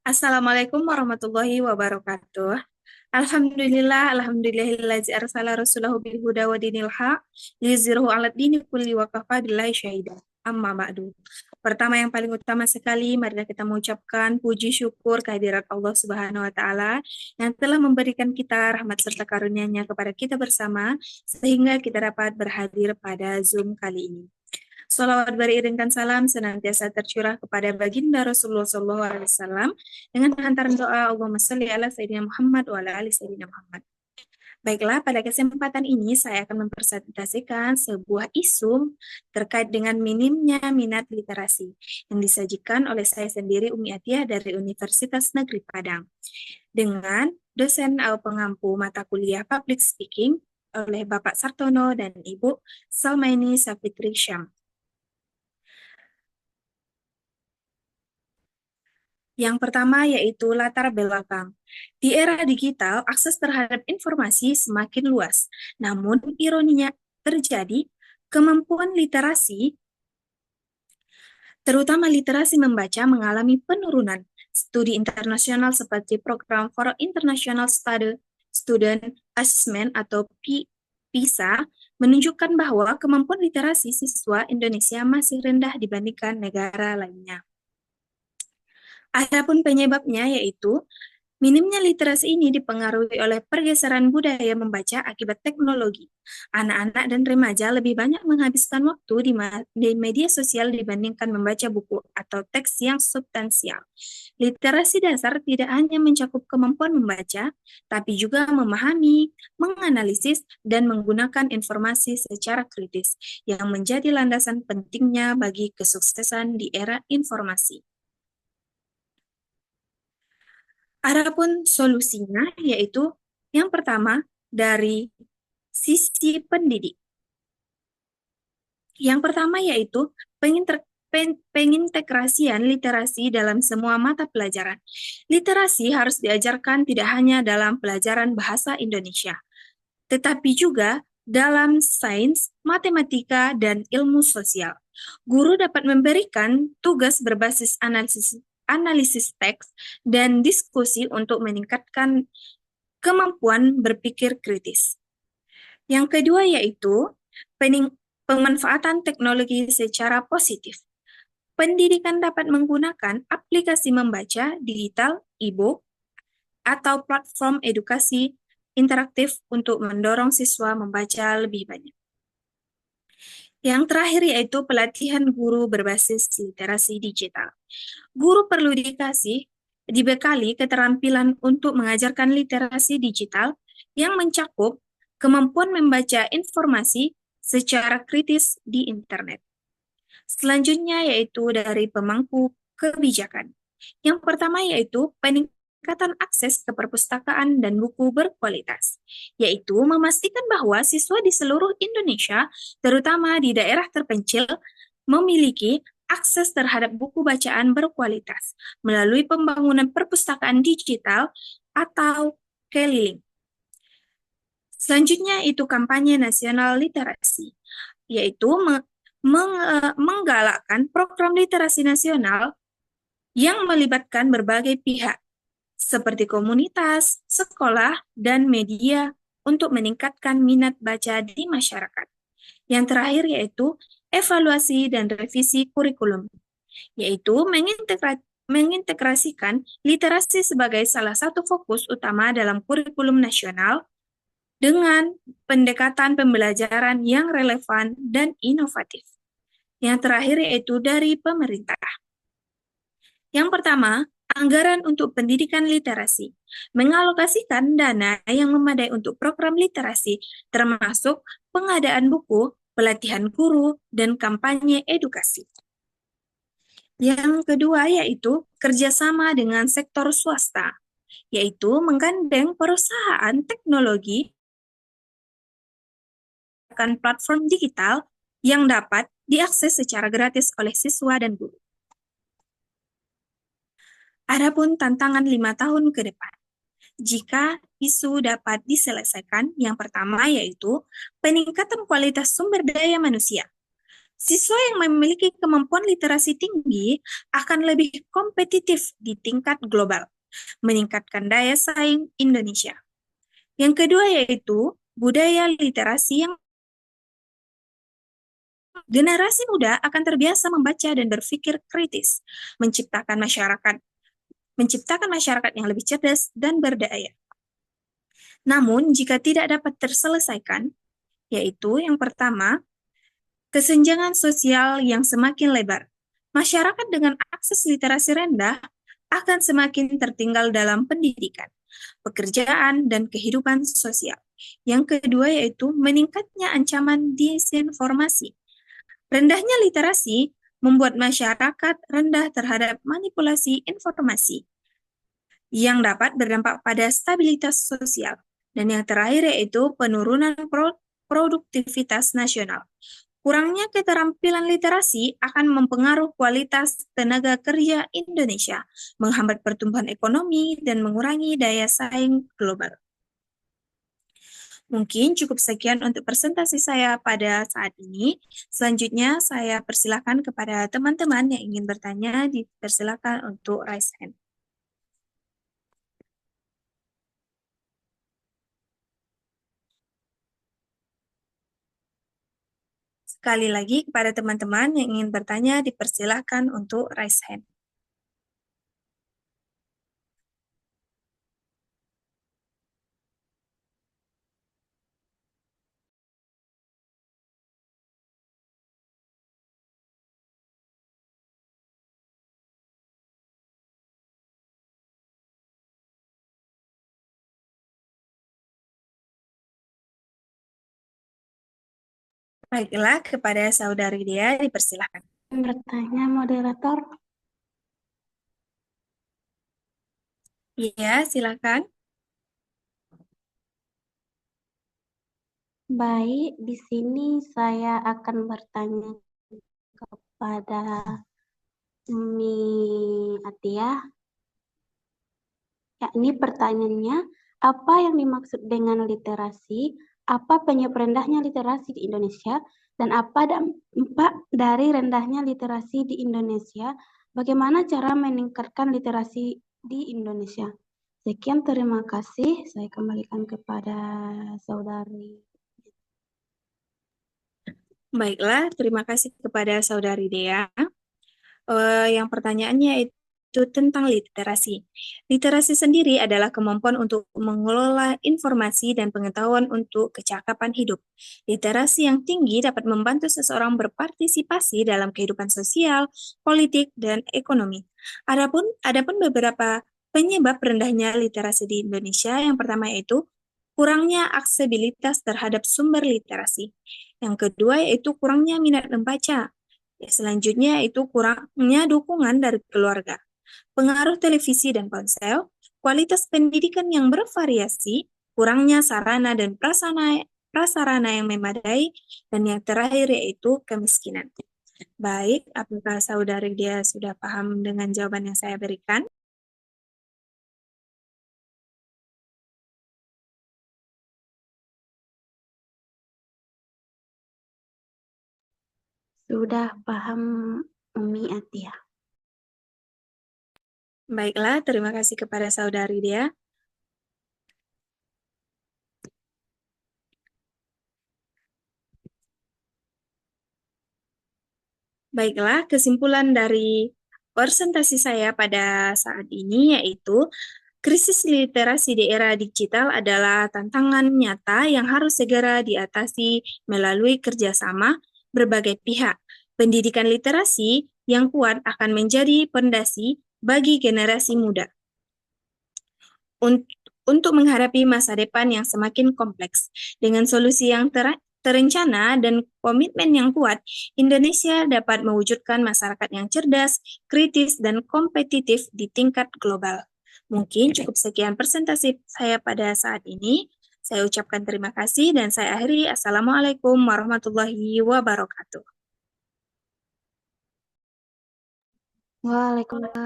Assalamualaikum warahmatullahi wabarakatuh. Alhamdulillahillazi arsala rasulahu bil huda wa dinil haq liyuzhirahu 'alad dini kulli wa kafa billahi syahida. Amma ba'du. Pertama yang paling utama sekali, marilah kita mengucapkan puji syukur kehadirat Allah Subhanahu wa taala yang telah memberikan kita rahmat serta karunia-Nya kepada kita bersama sehingga kita dapat berhadir pada Zoom kali ini. Salawat beriringkan salam senantiasa tercurah kepada baginda Rasulullah SAW dengan hantaran doa Allahumma sholli ala Sayyidina Muhammad wa ala ali Sayyidina Muhammad. Baiklah, pada kesempatan ini saya akan mempresentasikan sebuah isu terkait dengan minimnya minat literasi yang disajikan oleh saya sendiri Umi Atiyah dari Universitas Negeri Padang dengan dosen pengampu mata kuliah Public Speaking oleh Bapak Sartono dan Ibu Salmaini Safitri Syam. Yang pertama yaitu latar belakang. Di era digital, akses terhadap informasi semakin luas. Namun, ironinya terjadi, kemampuan literasi, terutama literasi membaca, mengalami penurunan. Studi internasional seperti Program for International Student Assessment atau PISA menunjukkan bahwa kemampuan literasi siswa Indonesia masih rendah dibandingkan negara lainnya. Adapun penyebabnya yaitu minimnya literasi ini dipengaruhi oleh pergeseran budaya membaca akibat teknologi. Anak-anak dan remaja lebih banyak menghabiskan waktu di media sosial dibandingkan membaca buku atau teks yang substansial. Literasi dasar tidak hanya mencakup kemampuan membaca, tapi juga memahami, menganalisis, dan menggunakan informasi secara kritis, yang menjadi landasan pentingnya bagi kesuksesan di era informasi. Adapun solusinya yaitu yang pertama dari sisi pendidik. Yang pertama yaitu pengintegrasian literasi dalam semua mata pelajaran. Literasi harus diajarkan tidak hanya dalam pelajaran bahasa Indonesia, tetapi juga dalam sains, matematika, dan ilmu sosial. Guru dapat memberikan tugas berbasis analisis teks dan diskusi untuk meningkatkan kemampuan berpikir kritis. Yang kedua yaitu pemanfaatan teknologi secara positif. Pendidikan dapat menggunakan aplikasi membaca digital, e-book, atau platform edukasi interaktif untuk mendorong siswa membaca lebih banyak. Yang terakhir yaitu pelatihan guru berbasis literasi digital. Guru perlu dibekali keterampilan untuk mengajarkan literasi digital yang mencakup kemampuan membaca informasi secara kritis di internet. Selanjutnya yaitu dari pemangku kebijakan. Yang pertama yaitu peningkatan akses ke perpustakaan dan buku berkualitas, yaitu memastikan bahwa siswa di seluruh Indonesia, terutama di daerah terpencil, memiliki akses terhadap buku bacaan berkualitas melalui pembangunan perpustakaan digital atau keliling. Selanjutnya itu kampanye nasional literasi, yaitu menggalakkan program literasi nasional yang melibatkan berbagai pihak, seperti komunitas, sekolah, dan media untuk meningkatkan minat baca di masyarakat. Yang terakhir yaitu evaluasi dan revisi kurikulum, yaitu mengintegrasikan literasi sebagai salah satu fokus utama dalam kurikulum nasional dengan pendekatan pembelajaran yang relevan dan inovatif. Yang terakhir yaitu dari pemerintah. Yang pertama, anggaran untuk pendidikan literasi, mengalokasikan dana yang memadai untuk program literasi, termasuk pengadaan buku, pelatihan guru, dan kampanye edukasi. Yang kedua yaitu kerjasama dengan sektor swasta, yaitu menggandeng perusahaan teknologi akan platform digital yang dapat diakses secara gratis oleh siswa dan guru. Adapun tantangan 5 tahun ke depan. Jika isu dapat diselesaikan, yang pertama yaitu peningkatan kualitas sumber daya manusia. Siswa yang memiliki kemampuan literasi tinggi akan lebih kompetitif di tingkat global, meningkatkan daya saing Indonesia. Yang kedua yaitu budaya literasi yang generasi muda akan terbiasa membaca dan berpikir kritis, menciptakan masyarakat yang lebih cerdas dan berdaya. Namun, jika tidak dapat terselesaikan, yaitu yang pertama, kesenjangan sosial yang semakin lebar. Masyarakat dengan akses literasi rendah akan semakin tertinggal dalam pendidikan, pekerjaan, dan kehidupan sosial. Yang kedua yaitu meningkatnya ancaman disinformasi. Rendahnya literasi membuat masyarakat rendah terhadap manipulasi informasi yang dapat berdampak pada stabilitas sosial. Dan yang terakhir yaitu penurunan produktivitas nasional. Kurangnya keterampilan literasi akan mempengaruhi kualitas tenaga kerja Indonesia, menghambat pertumbuhan ekonomi, dan mengurangi daya saing global. Mungkin cukup sekian untuk presentasi saya pada saat ini. Selanjutnya, saya persilakan kepada teman-teman yang ingin bertanya, dipersilakan untuk raise hand. Sekali lagi, kepada teman-teman yang ingin bertanya, dipersilakan untuk raise hand. Baiklah, kepada saudari Dea, dipersilakan. Bertanya moderator. Iya, silakan. Baik, di sini saya akan bertanya kepada Umi Atia. Yakni pertanyaannya, apa yang dimaksud dengan literasi? Apa penyebab rendahnya literasi di Indonesia? Dan apa dampak dari rendahnya literasi di Indonesia? Bagaimana cara meningkatkan literasi di Indonesia? Sekian, terima kasih. Saya kembalikan kepada saudari. Baiklah, terima kasih kepada saudari Dea. Yang pertanyaannya itu tentang literasi. Literasi sendiri adalah kemampuan untuk mengelola informasi dan pengetahuan untuk kecakapan hidup. Literasi yang tinggi dapat membantu seseorang berpartisipasi dalam kehidupan sosial, politik, dan ekonomi. Adapun beberapa penyebab rendahnya literasi di Indonesia, yang pertama yaitu kurangnya aksesibilitas terhadap sumber literasi. Yang kedua yaitu kurangnya minat membaca. Selanjutnya itu kurangnya dukungan dari keluarga, pengaruh televisi dan ponsel, kualitas pendidikan yang bervariasi, kurangnya sarana dan prasarana yang memadai, dan yang terakhir yaitu kemiskinan. Baik, apakah saudari dia sudah paham dengan jawaban yang saya berikan? Sudah paham, Umi Atia. Baiklah, terima kasih kepada saudari dia. Baiklah, kesimpulan dari presentasi saya pada saat ini yaitu krisis literasi di era digital adalah tantangan nyata yang harus segera diatasi melalui kerjasama berbagai pihak. Pendidikan literasi yang kuat akan menjadi fondasi bagi generasi muda untuk menghadapi masa depan yang semakin kompleks. Dengan solusi yang terencana dan komitmen yang kuat, Indonesia dapat mewujudkan masyarakat yang cerdas, kritis, dan kompetitif di tingkat global. Mungkin cukup sekian presentasi saya pada saat ini. Saya ucapkan terima kasih dan saya akhiri. Assalamualaikum warahmatullahi wabarakatuh. Waalaikumsalam.